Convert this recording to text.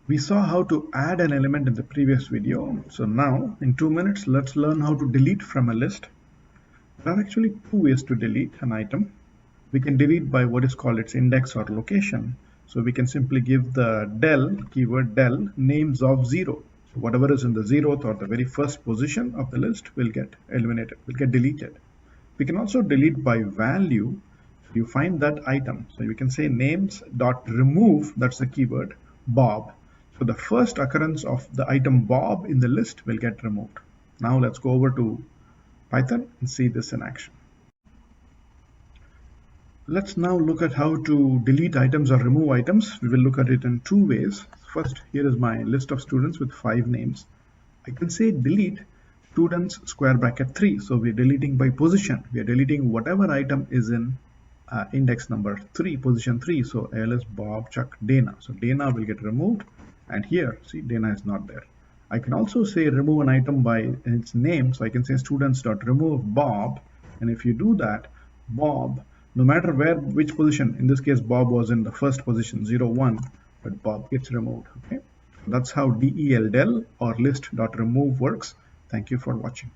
We saw how to add an element in the previous video. So now in 2 minutes, let's learn how to delete from a list. There are actually two ways to delete an item. We can delete by what is called its index or location. So we can simply give the del keyword del names of 0. So whatever is in the 0th or the very first position of the list will get eliminated, will get deleted. We can also delete by value. You find that item. So you can say names dot remove, that's the keyword, Bob. So the first occurrence of the item Bob in the list will get removed. Now let's go over to Python and see this in action. Let's now look at how to delete items or remove items. We will look at it in two ways. First, here is my list of students with 5 names. I can say delete students square bracket 3. So we're deleting by position. We are deleting whatever item is in index number 3, position 3. So Alice, Bob, Chuck, Dana. So Dana will get removed. And here, see, Dana is not there. I can also say remove an item by its name. So I can say students.remove Bob. And if you do that, Bob, no matter which position, in this case Bob was in the first position 0, 1, but Bob gets removed. Okay, that's how del or list.remove works. Thank you for watching.